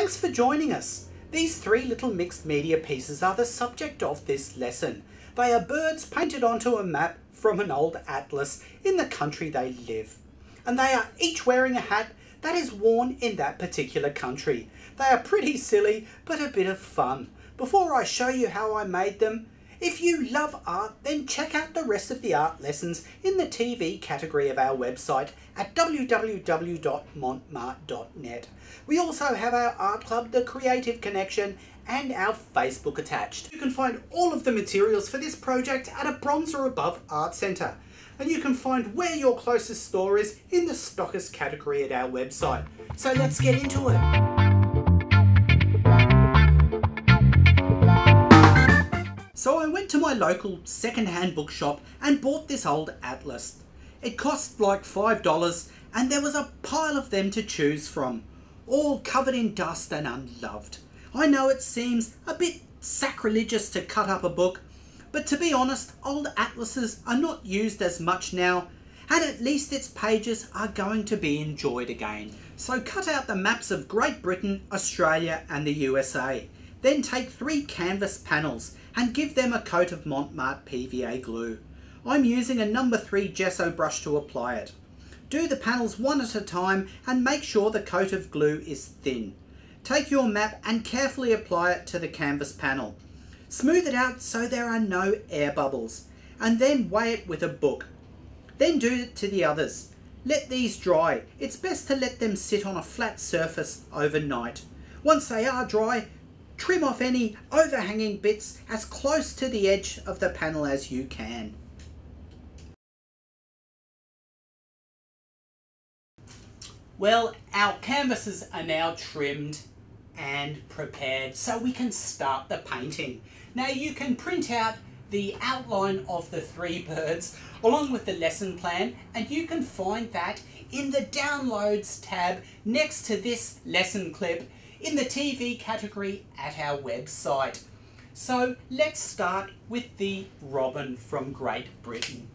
Thanks for joining us. These three little mixed media pieces are the subject of this lesson. They are birds painted onto a map from an old atlas in the country they live. And they are each wearing a hat that is worn in that particular country. They are pretty silly, but a bit of fun. Before I show you how I made them, if you love art, then check out the rest of the art lessons in the TV category of our website at www.montmarte.net. We also have our art club, The Creative Connection, and our Facebook attached. You can find all of the materials for this project at a bronze or above art centre. And you can find where your closest store is in the stockist category at our website. So let's get into it. So I went to my local second-hand bookshop and bought this old atlas. It cost like $5 and there was a pile of them to choose from, all covered in dust and unloved. I know it seems a bit sacrilegious to cut up a book, but to be honest, old atlases are not used as much now, and at least its pages are going to be enjoyed again. So cut out the maps of Great Britain, Australia and the USA. Then take 3 canvas panels and give them a coat of Mont PVA glue. I'm using a number 3 gesso brush to apply it. Do the panels one at a time and make sure the coat of glue is thin. Take your map and carefully apply it to the canvas panel. Smooth it out so there are no air bubbles, and then weigh it with a book. Then do it to the others. Let these dry. It's best to let them sit on a flat surface overnight. Once they are dry, trim off any overhanging bits as close to the edge of the panel as you can. Well, our canvases are now trimmed and prepared so we can start the painting. Now you can print out the outline of the 3 birds along with the lesson plan, and you can find that in the downloads tab next to this lesson clip in the TV category at our website. So let's start with the robin from Great Britain.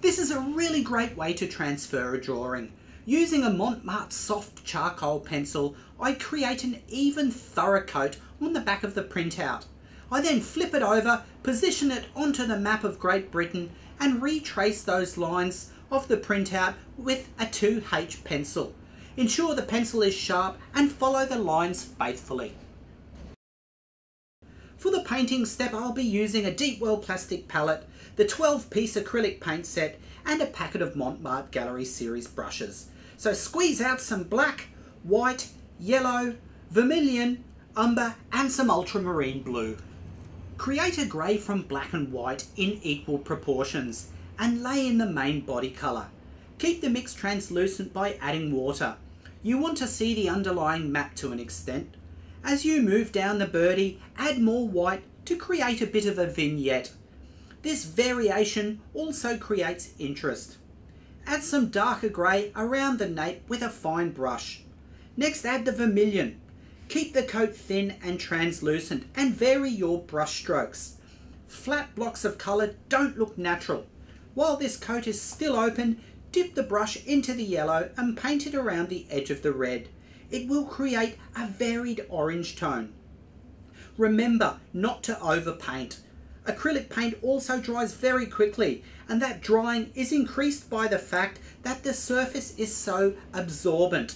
This is a really great way to transfer a drawing. Using a Mont soft charcoal pencil, I create an even thorough coat on the back of the printout. I then flip it over, position it onto the map of Great Britain and retrace those lines of the printout with a 2H pencil. Ensure the pencil is sharp and follow the lines faithfully. For the painting step, I'll be using a deep well plastic palette, the 12-piece acrylic paint set and a packet of Mont Gallery series brushes. So squeeze out some black, white, yellow, vermilion, umber and some ultramarine blue. Create a grey from black and white in equal proportions and lay in the main body colour. Keep the mix translucent by adding water. You want to see the underlying map to an extent. As you move down the birdie, add more white to create a bit of a vignette. This variation also creates interest. Add some darker grey around the nape with a fine brush. Next add the vermilion. Keep the coat thin and translucent and vary your brush strokes. Flat blocks of colour don't look natural. While this coat is still open, dip the brush into the yellow and paint it around the edge of the red. It will create a varied orange tone. Remember not to overpaint. Acrylic paint also dries very quickly, and that drying is increased by the fact that the surface is so absorbent.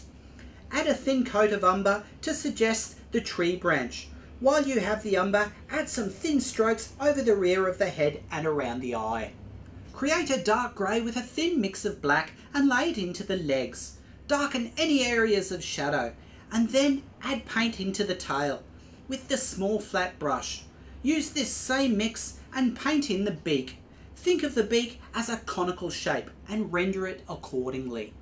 Add a thin coat of umber to suggest the tree branch. While you have the umber, add some thin strokes over the rear of the head and around the eye. Create a dark grey with a thin mix of black and lay it into the legs. Darken any areas of shadow and then add paint into the tail with the small flat brush. Use this same mix and paint in the beak. Think of the beak as a conical shape and render it accordingly.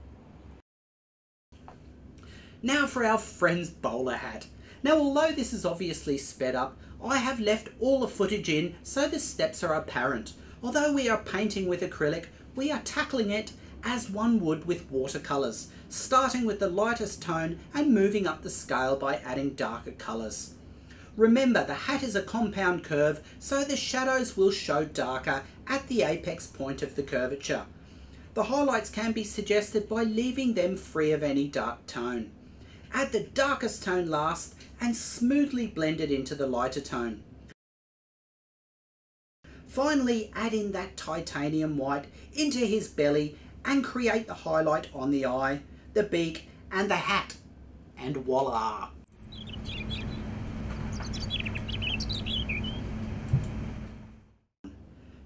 Now for our friend's bowler hat. Now although this is obviously sped up, I have left all the footage in so the steps are apparent. Although we are painting with acrylic, we are tackling it as one would with watercolors, starting with the lightest tone and moving up the scale by adding darker colours. Remember, the hat is a compound curve, so the shadows will show darker at the apex point of the curvature. The highlights can be suggested by leaving them free of any dark tone. Add the darkest tone last and smoothly blend it into the lighter tone. Finally, add in that titanium white into his belly and create the highlight on the eye, the beak and the hat. And voila!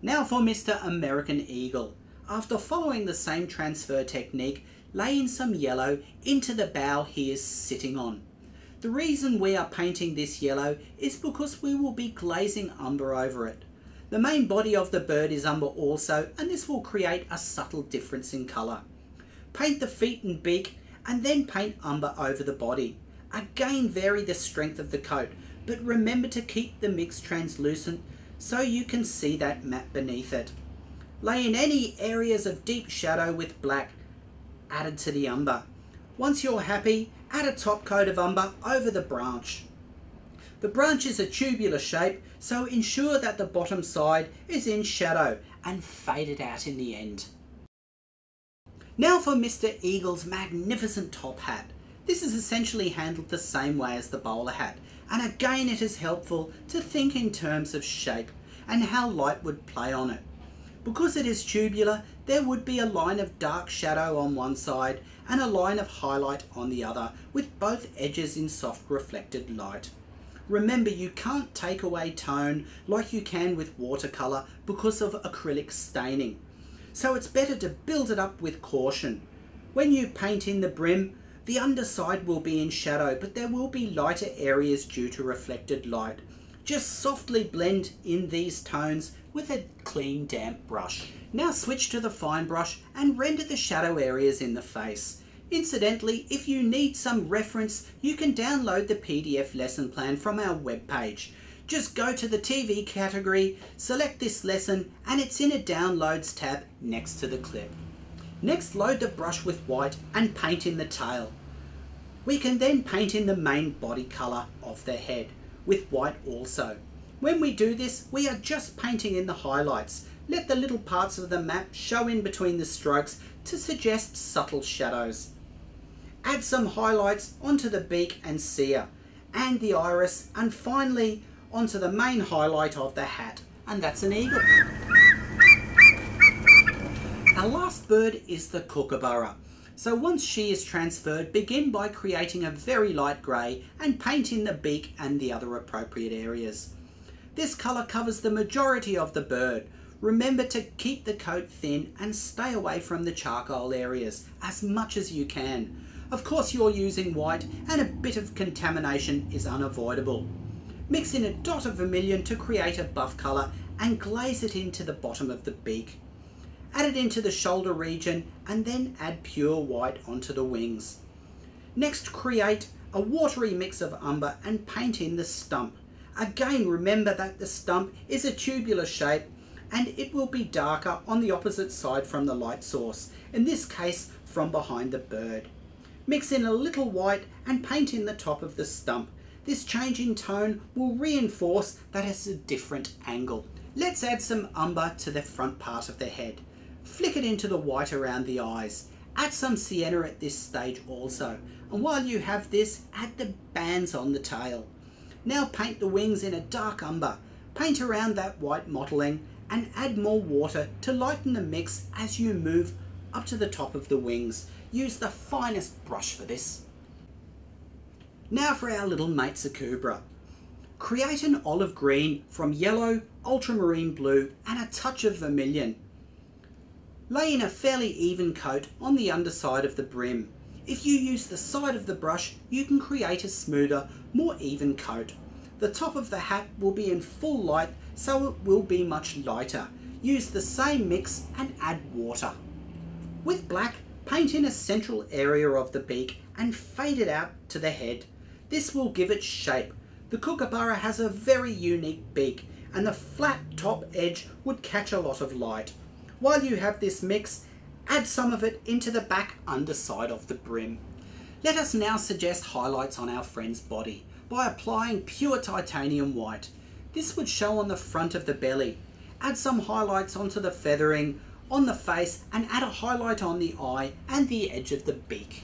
Now for Mr. American Eagle. After following the same transfer technique, lay in some yellow into the bough he is sitting on. The reason we are painting this yellow is because we will be glazing umber over it. The main body of the bird is umber also, and this will create a subtle difference in colour. Paint the feet and beak and then paint umber over the body. Again, vary the strength of the coat, but remember to keep the mix translucent so you can see that matte beneath it. Lay in any areas of deep shadow with black added to the umber. Once you're happy, add a top coat of umber over the branch. The branch is a tubular shape, so ensure that the bottom side is in shadow and fade it out in the end. Now for Mr. Eagle's magnificent top hat. This is essentially handled the same way as the bowler hat, and again it is helpful to think in terms of shape and how light would play on it. Because it is tubular, there would be a line of dark shadow on one side and a line of highlight on the other, with both edges in soft reflected light. Remember, you can't take away tone like you can with watercolor because of acrylic staining. So it's better to build it up with caution. When you paint in the brim, the underside will be in shadow, but there will be lighter areas due to reflected light. Just softly blend in these tones with a clean, damp brush. Now switch to the fine brush and render the shadow areas in the face. Incidentally, if you need some reference, you can download the PDF lesson plan from our webpage. Just go to the TV category, select this lesson, and it's in a Downloads tab next to the clip. Next, load the brush with white and paint in the tail. We can then paint in the main body colour of the head with white also. When we do this, we are just painting in the highlights. Let the little parts of the map show in between the strokes to suggest subtle shadows. Add some highlights onto the beak and cere, and the iris, and finally onto the main highlight of the hat, and that's an eagle. Our last bird is the kookaburra. So once she is transferred, begin by creating a very light grey and paint in the beak and the other appropriate areas. This colour covers the majority of the bird. Remember to keep the coat thin and stay away from the charcoal areas as much as you can. Of course, you're using white and a bit of contamination is unavoidable. Mix in a dot of vermilion to create a buff colour and glaze it into the bottom of the beak. Add it into the shoulder region and then add pure white onto the wings. Next, create a watery mix of umber and paint in the stump. Again, remember that the stump is a tubular shape and it will be darker on the opposite side from the light source, in this case from behind the bird. Mix in a little white and paint in the top of the stump. This change in tone will reinforce that it's a different angle. Let's add some umber to the front part of the head. Flick it into the white around the eyes. Add some sienna at this stage also. And while you have this, add the bands on the tail. Now paint the wings in a dark umber. Paint around that white mottling and add more water to lighten the mix as you move up to the top of the wings. Use the finest brush for this. Now for our little mate Sakubra. Create an olive green from yellow, ultramarine blue and a touch of vermilion. Lay in a fairly even coat on the underside of the brim. If you use the side of the brush, you can create a smoother, more even coat. The top of the hat will be in full light, so it will be much lighter. Use the same mix and add water. With black, paint in a central area of the beak and fade it out to the head. This will give it shape. The kookaburra has a very unique beak and the flat top edge would catch a lot of light. While you have this mix, add some of it into the back underside of the brim. Let us now suggest highlights on our friend's body by applying pure titanium white. This would show on the front of the belly. Add some highlights onto the feathering, on the face, and add a highlight on the eye and the edge of the beak.